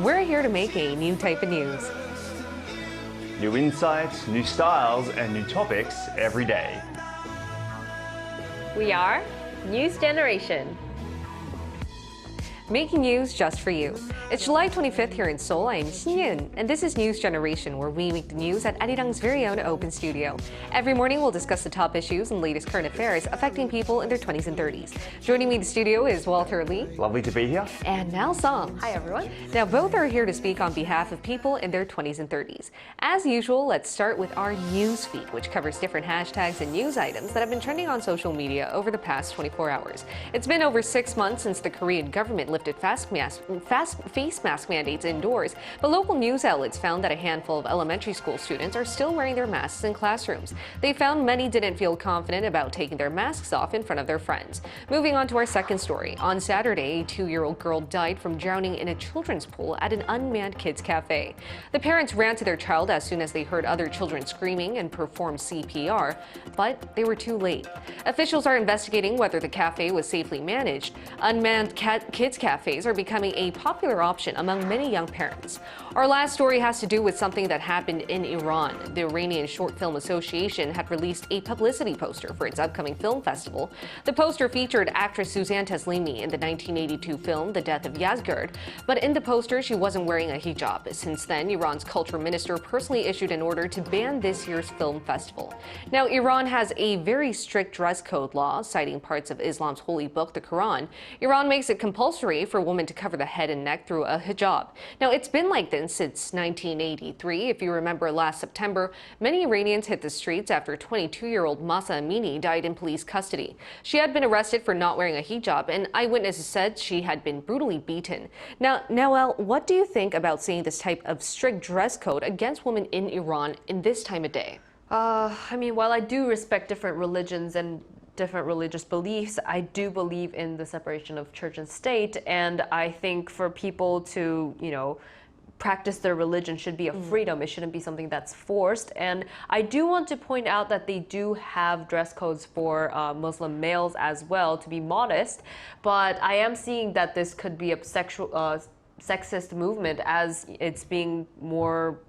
We're here to make a new type of news. New insights, new styles, and new topics every day. We are News Generation. Making news just for you. It's July 25th here in Seoul. I'm Xin, and this is News Generation, where we make the news at Arirang's very own open studio. Every morning, we'll discuss the top issues and latest current affairs affecting people in their 20s and 30s. Joining me in the studio is Walter Lee. Lovely to be here. And Mal Song. Hi, everyone. Now, both are here to speak on behalf of people in their 20s and 30s. As usual, let's start with our news feed, which covers different hashtags and news items that have been trending on social media over the past 24 hours. It's been over 6 months since the Korean government lifted face mask mandates indoors, but local news outlets found that a handful of elementary school students are still wearing their masks in classrooms. They found many didn't feel confident about taking their masks off in front of their friends. Moving on to our second story. On Saturday, a 2-year-old girl died from drowning in a children's pool at an unmanned kids cafe. The parents ran to their child as soon as they heard other children screaming and performed CPR, but they were too late. Officials are investigating whether the cafe was safely managed. Unmanned kids cafes are becoming a popular option among many young parents. Our last story has to do with something that happened in Iran. The Iranian Short Film Association had released a publicity poster for its upcoming film festival. The poster featured actress Suzanne Taslimi in the 1982 film The Death of Yazgurd, but in the poster she wasn't wearing a hijab. Since then, Iran's culture minister personally issued an order to ban this year's film festival. Now, Iran has a very strict dress code law, citing parts of Islam's holy book, the Quran. Iran makes it compulsory for women to cover the head and neck through a hijab. Now, it's been like this since 1983. If you remember last September, many Iranians hit the streets after 22-year-old Masa Amini died in police custody. She had been arrested for not wearing a hijab, and eyewitnesses said she had been brutally beaten. Now, Noel, what do you think about seeing this type of strict dress code against women in Iran in this time of day? While I do respect different religions and different religious beliefs, I do believe in the separation of church and state, and I think for people to, practice their religion should be a freedom. It shouldn't be something that's forced. And I do want to point out that they do have dress codes for Muslim males as well, to be modest, but I am seeing that this could be a sexist movement as it's being more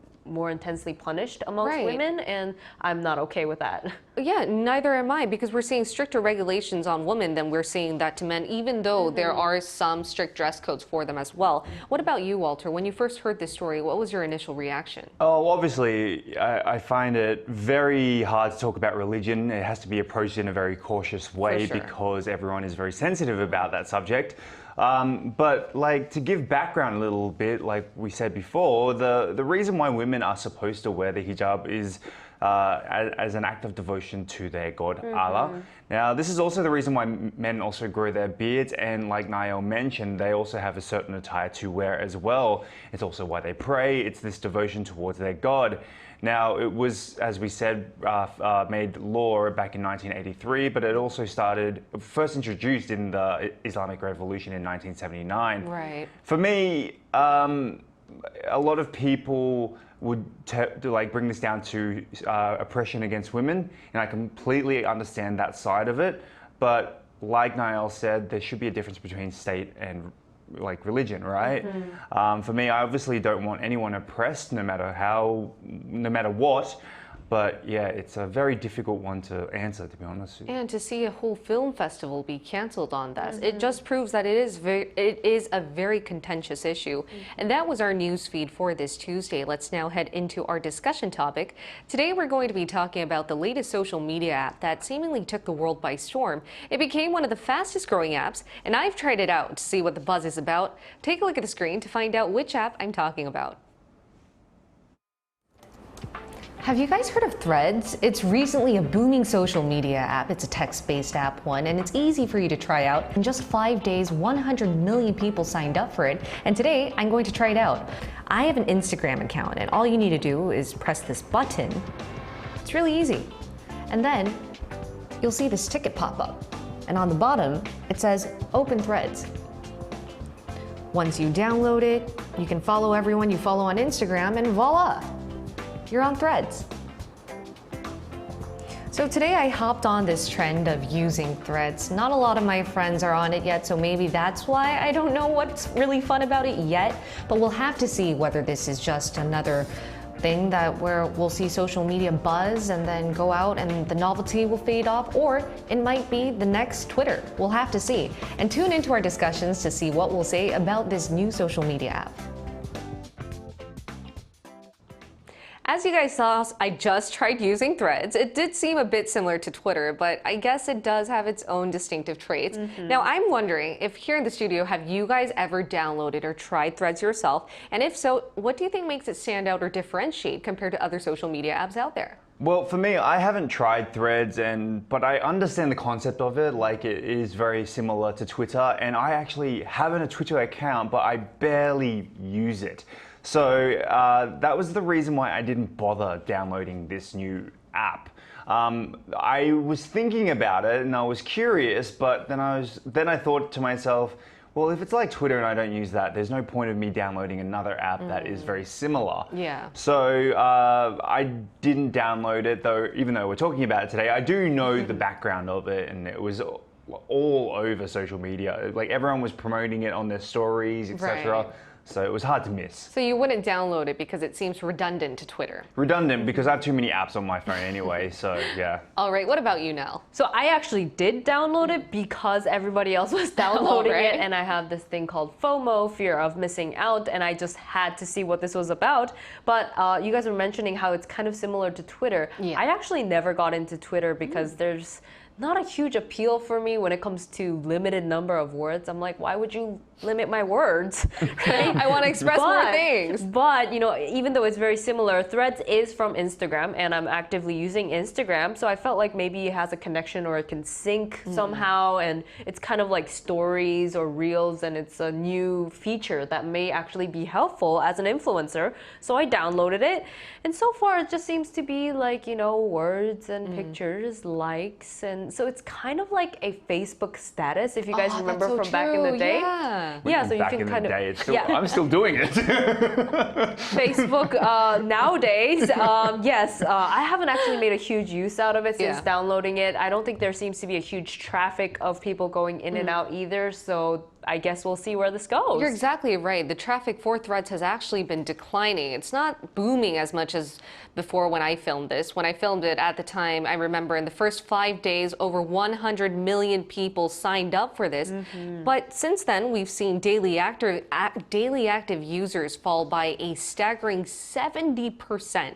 intensely punished amongst women, and I'm not okay with that. Yeah, neither am I, because we're seeing stricter regulations on women than we're seeing that to men, even though there are some strict dress codes for them as well. What about you, Walter? When you first heard this story, what was your initial reaction? Oh, obviously, I find it very hard to talk about religion. It has to be approached in a very cautious way because everyone is very sensitive about that subject. But to give background a little bit, like we said before, the reason why women are supposed to wear the hijab is as an act of devotion to their God, Allah. Now, this is also the reason why men also grow their beards, and like Niall mentioned, they also have a certain attire to wear as well. It's also why they pray. It's this devotion towards their God. Now, it was, as we said, made law back in 1983, but it also first introduced in the Islamic Revolution in 1979. Right. For me, a lot of people would bring this down to oppression against women, and I completely understand that side of it. But like Niall said, there should be a difference between state and religion, right? For me, I obviously don't want anyone oppressed, no matter what. But yeah, it's a very difficult one to answer, to be honest. And to see a whole film festival be canceled on this, it just proves that it is a very contentious issue. And that was our news feed for this Tuesday. Let's now head into our discussion topic. Today, we're going to be talking about the latest social media app that seemingly took the world by storm. It became one of the fastest growing apps, and I've tried it out to see what the buzz is about. Take a look at the screen to find out which app I'm talking about. Have you guys heard of Threads? It's recently a booming social media app. It's a text-based app one, and it's easy for you to try out. In just 5 days, 100 million people signed up for it, and today I'm going to try it out. I have an Instagram account, and all you need to do is press this button. It's really easy. And then you'll see this ticket pop up, and on the bottom it says Open Threads. Once you download it, you can follow everyone you follow on Instagram, and voila! You're on Threads. So today I hopped on this trend of using threads. Not a lot of my friends are on it yet, so maybe that's why I don't know what's really fun about it yet. But we'll have to see whether this is just another thing where we'll see social media buzz and then go out and the novelty will fade off, or it might be the next Twitter. We'll have to see. And tune into our discussions to see what we'll say about this new social media app. As you guys saw, I just tried using Threads. It did seem a bit similar to Twitter, but I guess it does have its own distinctive traits. Now, I'm wondering if here in the studio, have you guys ever downloaded or tried Threads yourself? And if so, what do you think makes it stand out or differentiate compared to other social media apps out there? Well, for me, I haven't tried Threads, but I understand the concept of it. Like, it is very similar to Twitter, and I actually have a Twitter account, but I barely use it. So that was the reason why I didn't bother downloading this new app. I was thinking about it and I was curious, but then I thought to myself, well, if it's like Twitter and I don't use that, there's no point of me downloading another app that is very similar. Yeah. So I didn't download it, though. Even though we're talking about it today, I do know the background of it, and it was all over social media. Like, everyone was promoting it on their stories, etc. Right. So it was hard to miss. So you wouldn't download it because it seems redundant to Twitter? Redundant because I have too many apps on my phone anyway, so yeah. All right, what about you, Nell? So I actually did download it because everybody else was downloading right. it, and I have this thing called FOMO, fear of missing out, and I just had to see what this was about. But you guys were mentioning how it's kind of similar to Twitter. Yeah. I actually never got into Twitter because there's not a huge appeal for me when it comes to limited number of words. I'm like, why would you limit my words? Right? I want to express more things. But, you know, even though it's very similar, Threads is from Instagram, and I'm actively using Instagram, so I felt like maybe it has a connection or it can sync somehow, and it's kind of like stories or reels, and it's a new feature that may actually be helpful as an influencer. So I downloaded it, and so far it just seems to be like, you know, words and pictures, likes, and so it's kind of like a Facebook status, if you guys remember from back in the day. Yeah, so you Back can in kind the of day, I'm still doing it. Facebook nowadays, yes, I haven't actually made a huge use out of it since downloading it. I don't think there seems to be a huge traffic of people going in and out either, so I guess we'll see where this goes. You're exactly right. The traffic for Threads has actually been declining. It's not booming as much as before when I filmed this. When I filmed it at the time, I remember in the first 5 days, over 100 million people signed up for this. But since then, we've seen daily active users fall by a staggering 70%.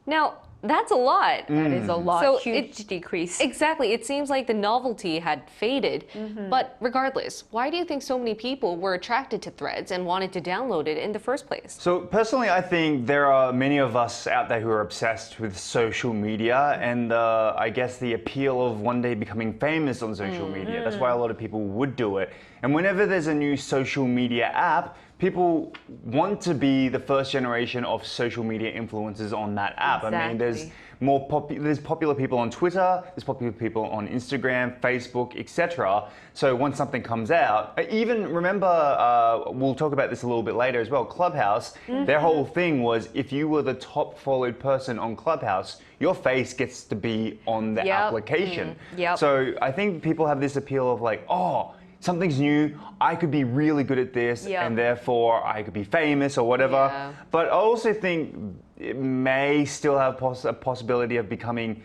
Now, that's a lot. That is a lot. So huge decrease. Exactly. It seems like the novelty had faded. But regardless, why do you think so many people were attracted to Threads and wanted to download it in the first place? So personally, I think there are many of us out there who are obsessed with social media, and I guess the appeal of one day becoming famous on social media. That's why a lot of people would do it. And whenever there's a new social media app, people want to be the first generation of social media influencers on that app. Exactly. I mean, there's popular people on Twitter, there's popular people on Instagram, Facebook, etc. So once something comes out, even remember, we'll talk about this a little bit later as well, Clubhouse, their whole thing was if you were the top followed person on Clubhouse, your face gets to be on the application. So I think people have this appeal of like, oh, something's new, I could be really good at this, and therefore I could be famous or whatever. But I also think it may still have a possibility of becoming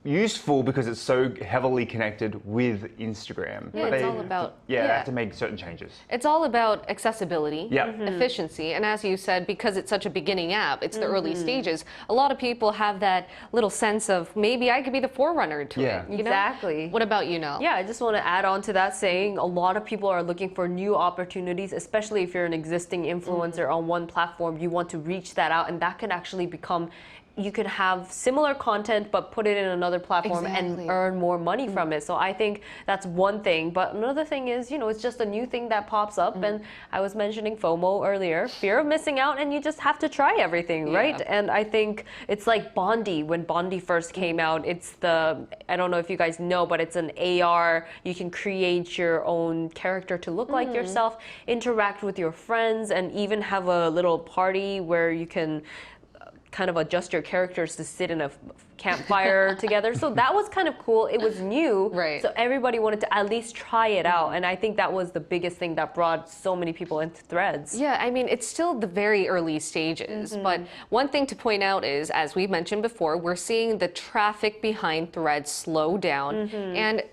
useful because it's so heavily connected with Instagram. Yeah, it's all about... They have to make certain changes. It's all about accessibility, efficiency, and as you said, because it's such a beginning app, it's the early stages, a lot of people have that little sense of maybe I could be the forerunner to it. You Exactly. know? What about you, Nell? Yeah, I just want to add on to that saying a lot of people are looking for new opportunities, especially if you're an existing influencer on one platform, you want to reach that out, and that can actually become, you could have similar content but put it in another platform and earn more money from it. So I think that's one thing. But another thing is, you know, it's just a new thing that pops up. And I was mentioning FOMO earlier, fear of missing out, and you just have to try everything, right? And I think it's like Bondi. When Bondi first came out, it's the, I don't know if you guys know, but it's an AR. You can create your own character to look like yourself, interact with your friends, and even have a little party where you can kind of adjust your characters to sit in a campfire together. So that was kind of cool. It was new. Right. So everybody wanted to at least try it out. And I think that was the biggest thing that brought so many people into Threads. Yeah, I mean, it's still the very early stages. But one thing to point out is, as we mentioned before, we're seeing the traffic behind Threads slow down. And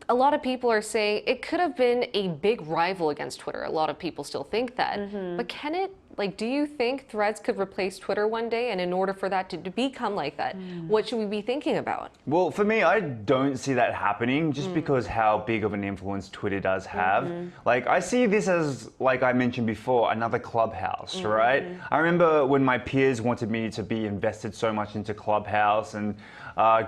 a lot of people are saying it could have been a big rival against Twitter. A lot of people still think that. But can it? Like, do you think Threads could replace Twitter one day? And in order for that to become like that, what should we be thinking about? Well, for me, I don't see that happening just because how big of an influence Twitter does have. Like, I see this as, like I mentioned before, another Clubhouse, right? I remember when my peers wanted me to be invested so much into Clubhouse, and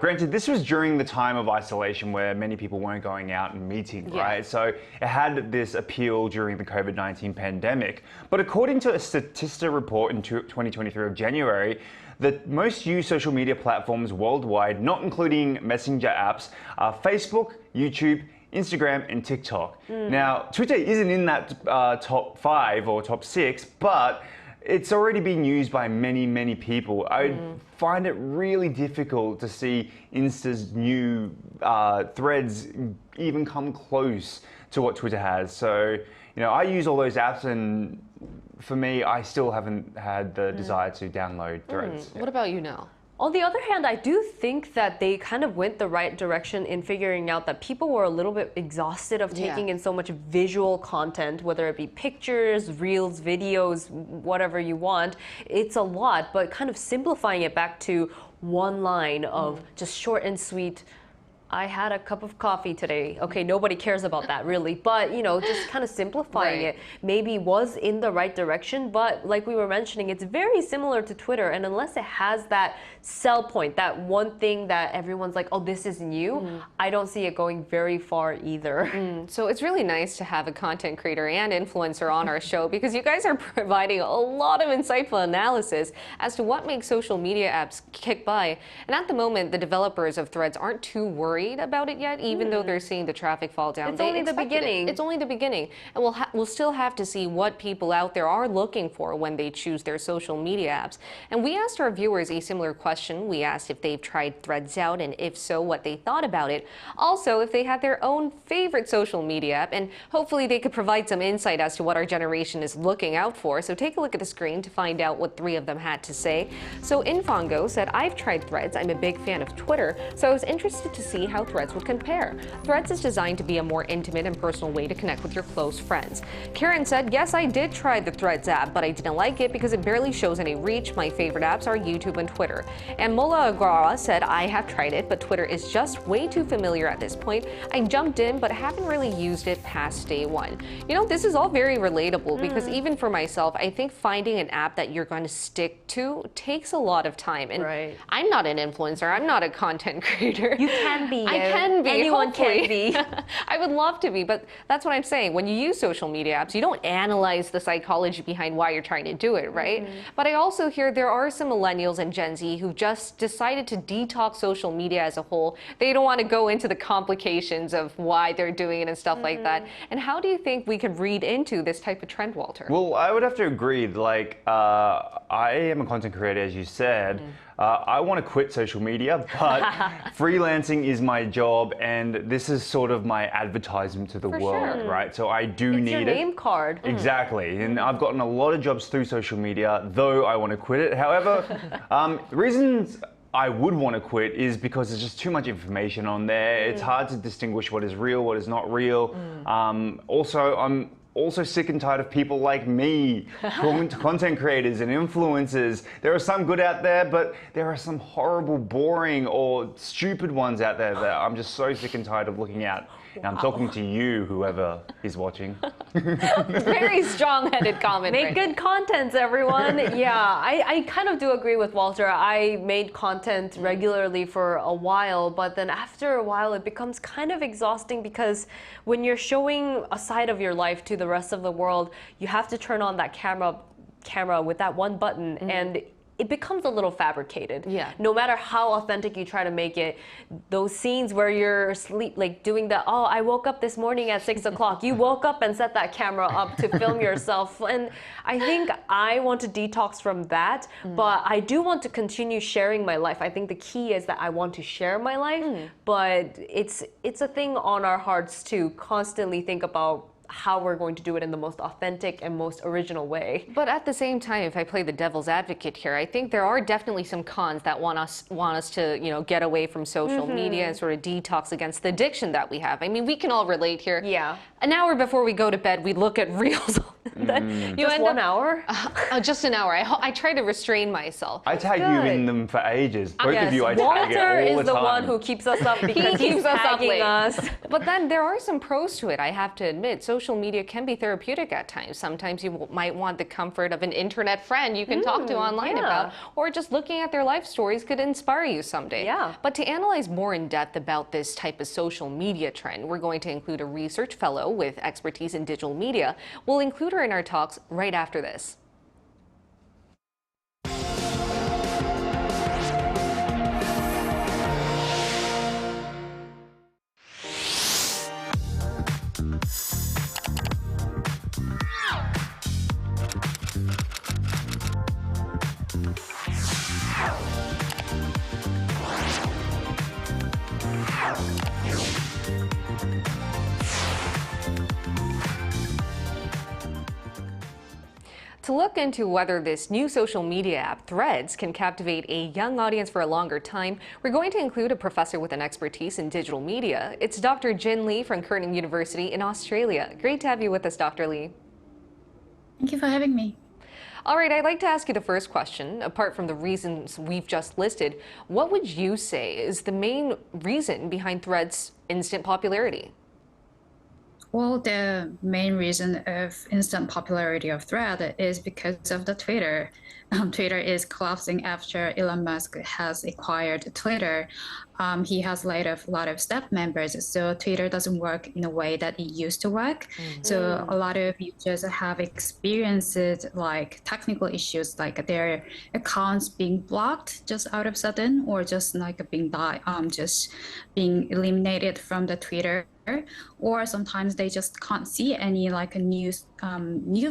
granted, this was during the time of isolation where many people weren't going out and meeting, right? So it had this appeal during the COVID-19 pandemic. But according to a Statista report in 2023 of January, the most used social media platforms worldwide, not including messenger apps, are Facebook, YouTube, Instagram, and TikTok. Now, Twitter isn't in that top 5 or top 6, but it's already been used by many, many people. I find it really difficult to see Insta's new threads even come close to what Twitter has. So, you know, I use all those apps, and for me, I still haven't had the desire to download Threads. What about you now? On the other hand, I do think that they kind of went the right direction in figuring out that people were a little bit exhausted of taking in so much visual content, whether it be pictures, reels, videos, whatever you want. It's a lot, but kind of simplifying it back to one line of just short and sweet. I had a cup of coffee today. Okay, nobody cares about that really, but you know, just kind of simplifying it maybe was in the right direction, but like we were mentioning, it's very similar to Twitter, and unless it has that sell point, that one thing that everyone's like, oh, this is new, I don't see it going very far either. So it's really nice to have a content creator and influencer on our show, because you guys are providing a lot of insightful analysis as to what makes social media apps kick by. And at the moment, the developers of Threads aren't too worried about it yet, even though they're seeing the traffic fall down. It's only the beginning. It's only the beginning. And we'll still have to see what people out there are looking for when they choose their social media apps. And we asked our viewers a similar question. We asked if they've tried Threads out, and if so, what they thought about it. Also, if they had their own favorite social media app, and hopefully they could provide some insight as to what our generation is looking out for. So take a look at the screen to find out what 3 of them had to say. So Infongo said, I've tried Threads. I'm a big fan of Twitter, so I was interested to see how Threads would compare. Threads is designed to be a more intimate and personal way to connect with your close friends. Karen said, yes, I did try the Threads app, but I didn't like it because it barely shows any reach. My favorite apps are YouTube and Twitter. And Mola Aguara said, I have tried it, but Twitter is just way too familiar at this point. I jumped in, but haven't really used it past day 1. You know, this is all very relatable because even for myself, I think finding an app that you're going to stick to takes a lot of time. And I'm not an influencer. I'm not a content creator. You can be. I can be. Anyone hopefully. can be. I would love to be, but that's what I'm saying. When you use social media apps, you don't analyze the psychology behind why you're trying to do it, right? But I also hear there are some millennials and Gen Z who just decided to detox social media as a whole. They don't want to go into the complications of why they're doing it and stuff like that. And how do you think we could read into this type of trend, Walter? Well, I would have to agree. Like, I am a content creator, as you said. I want to quit social media, but freelancing is my job, and this is sort of my advertisement to the world, right? So I do need your it. name card. Exactly, and I've gotten a lot of jobs through social media, though I want to quit it. However, reasons I would want to quit is because there's just too much information on there. It's hard to distinguish what is real, what is not real. Also, I'm also sick and tired of people like me, content creators and influencers. There are some good out there, but there are some horrible, boring, or stupid ones out there that I'm just so sick and tired of looking at. And I'm talking to you, whoever is watching. Very strong-headed comment. Make good content, everyone. Yeah, I kind of do agree with Walter. I made content regularly for a while, but then after a while it becomes kind of exhausting because when you're showing a side of your life to the rest of the world, you have to turn on that camera with that one button, and it becomes a little fabricated. Yeah. No matter how authentic you try to make it, those scenes where you're doing the, oh, I woke up this morning at 6 o'clock. You woke up and set that camera up to film yourself. And I think I want to detox from that, but I do want to continue sharing my life. I think the key is that I want to share my life, but it's a thing on our hearts to constantly think about how we're going to do it in the most authentic and most original way. But at the same time, if I play the devil's advocate here, I think there are definitely some cons that want us to, get away from social media and sort of detox against the addiction that we have. I mean, we can all relate here. Yeah. An hour before we go to bed, we look at reels. Just 1 hour? Just an hour. I try to restrain myself. I tag you in them for ages. Both of you, I tag it Walter all the time. is the one who keeps us up because He he's keeps us up tagging late. us. But then there are some pros to it, I have to admit. Social media can be therapeutic at times. Sometimes you might want the comfort of an internet friend you can talk to online about, or just looking at their life stories could inspire you someday. Yeah. But to analyze more in depth about this type of social media trend, we're going to include a research fellow with expertise in digital media. We'll include her in our talks right after this. To look into whether this new social media app, Threads, can captivate a young audience for a longer time, we're going to include a professor with an expertise in digital media. It's Dr. Jin Lee from Curtin University in Australia. Great to have you with us, Dr. Lee. Thank you for having me. All right, I'd like to ask you the first question. Apart from the reasons we've just listed, what would you say is the main reason behind Threads' instant popularity? Well, the main reason of instant popularity of Thread is because of the Twitter. Twitter is collapsing after Elon Musk has acquired Twitter. He has laid off a lot of staff members, so Twitter doesn't work in a way that it used to work. So a lot of users have experienced like technical issues, like their accounts being blocked just out of sudden, or just like just being eliminated from the Twitter. Or sometimes they just can't see any like a new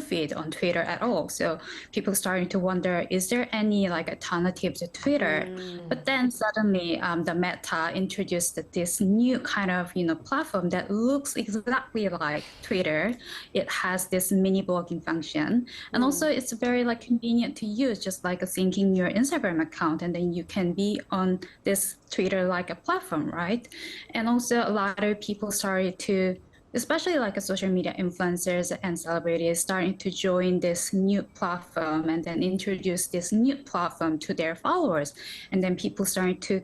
feed on Twitter at all. So people starting to wonder, is there any like alternative to Twitter? But then suddenly the Meta introduced this new kind of platform that looks exactly like Twitter. It has this mini blogging function, and also it's very like convenient to use, just like syncing your Instagram account, and then you can be on this Twitter like a platform, right? And also a lot of people started to, especially like social media influencers and celebrities, starting to join this new platform and then introduce this new platform to their followers. And then people starting to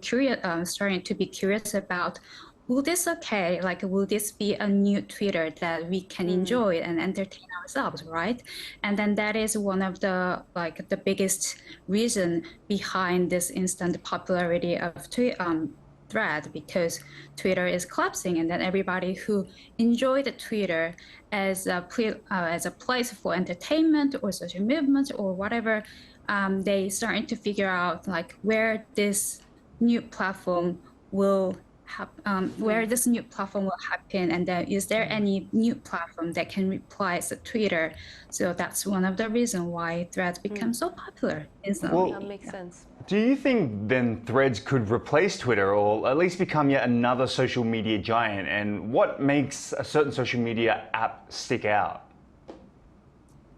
be curious about, will this okay? Like, will this be a new Twitter that we can enjoy and entertain ourselves, right? And then that is one of the biggest reason behind this instant popularity of Thread, because Twitter is collapsing, and then everybody who enjoyed Twitter as a place for entertainment or social movement or whatever, they starting to figure out like where this new platform will happen, and then is there any new platform that can replace Twitter? So that's one of the reasons why Threads become so popular instantly. Well, That makes sense. do you think then Threads could replace Twitter, or at least become yet another social media giant? And what makes a certain social media app stick out?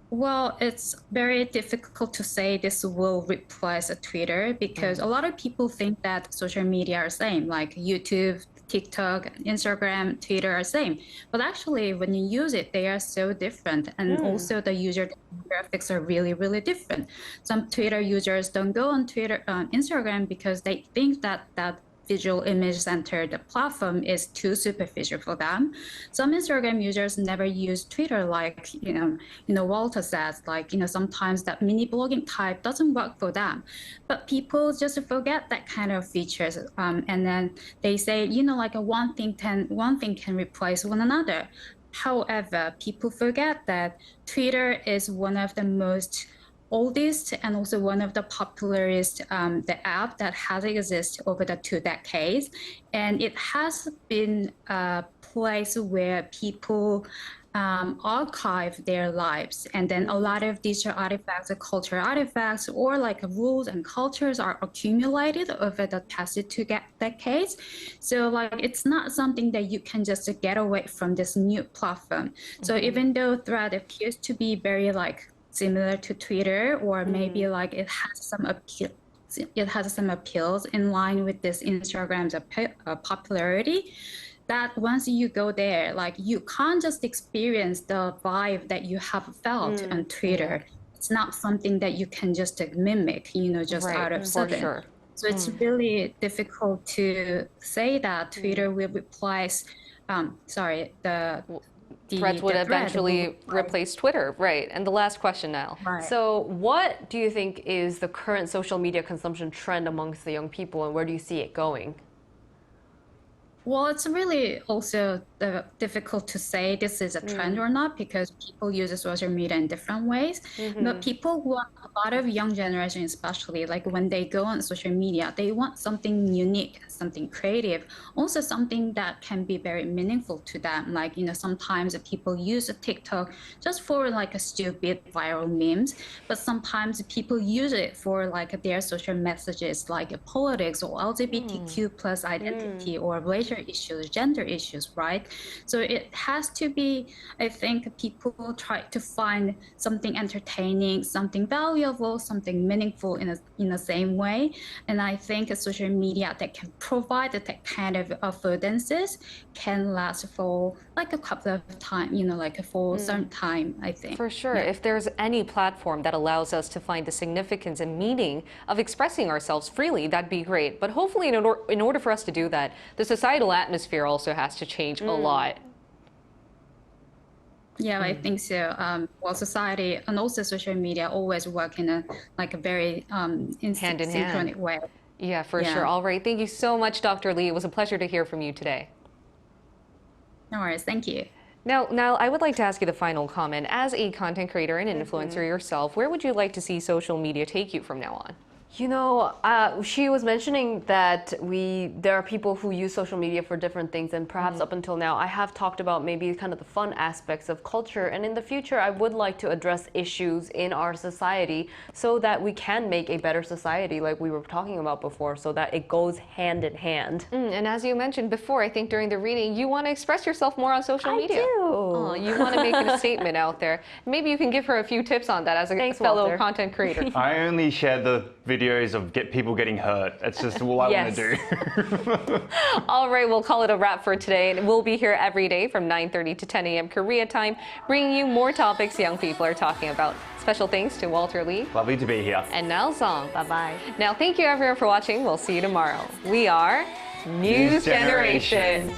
Well, it's very difficult to say this will replace Twitter, because a lot of people think that social media are same, like YouTube, TikTok, Instagram, Twitter are same. But actually, when you use it, they are so different. And also the user demographics are really, really different. Some Twitter users don't go on Instagram because they think that visual image centered platform is too superficial for them. Some Instagram users never use Twitter, like Walter says, like sometimes that mini blogging type doesn't work for them. But people just forget that kind of features, and then they say like one thing can replace one another. However, people forget that Twitter is one of the most oldest and also one of the popularest the app that has existed over the 2 decades, and it has been a place where people archive their lives, and then a lot of digital artifacts or cultural artifacts or like rules and cultures are accumulated over the past decades. So like it's not something that you can just get away from this new platform. So even though Thread appears to be very like similar to Twitter, or maybe like it has some appeals in line with this Instagram's popularity, that once you go there, like you can't just experience the vibe that you have felt on Twitter. It's not something that you can just mimic, just out of sudden. Sure. So it's really difficult to say that Twitter will replace, Threads would eventually replace Twitter, right? And the last question now. Right. So what do you think is the current social media consumption trend amongst the young people, and where do you see it going? Well, it's really also difficult to say this is a trend or not, because people use social media in different ways. But people want, a lot of young generation especially, like when they go on social media, they want something unique, something creative, also something that can be very meaningful to them. Like, sometimes people use a TikTok just for like a stupid viral memes, but sometimes people use it for like their social messages, like politics or LGBTQ plus identity or racial issues, gender issues, right? So it has to be, I think people try to find something entertaining, something valuable, something meaningful in the same way. And I think a social media that can provide that kind of affordances can last for like a couple of time, like for some time, I think. For sure. Yeah. If there's any platform that allows us to find the significance and meaning of expressing ourselves freely, that'd be great. But hopefully in order for us to do that, the societal atmosphere also has to change a lot. Yeah, I think so. Well, society and also social media always work in a very Hand in hand. synchronic way. Yeah, for sure. All right. Thank you so much, Dr. Lee. It was a pleasure to hear from you today. No worries. Thank you. Now, I would like to ask you the final comment. As a content creator and influencer yourself, where would you like to see social media take you from now on? She was mentioning that there are people who use social media for different things, and perhaps up until now, I have talked about maybe kind of the fun aspects of culture. And in the future, I would like to address issues in our society so that we can make a better society, like we were talking about before, so that it goes hand in hand. And as you mentioned before, I think during the reading, you want to express yourself more on social media. I do. Oh, you want to make a statement out there. Maybe you can give her a few tips on that as a fellow Walter. content creator. I only share the videos of people getting hurt. It's just all I want to do. All right, we'll call it a wrap for today. And we'll be here every day from 9:30 to 10 a.m. Korea time, bringing you more topics young people are talking about. Special thanks to Walter Lee. Lovely to be here. And Nal Song. Bye-bye. Now, thank you everyone for watching. We'll see you tomorrow. We are News Generation.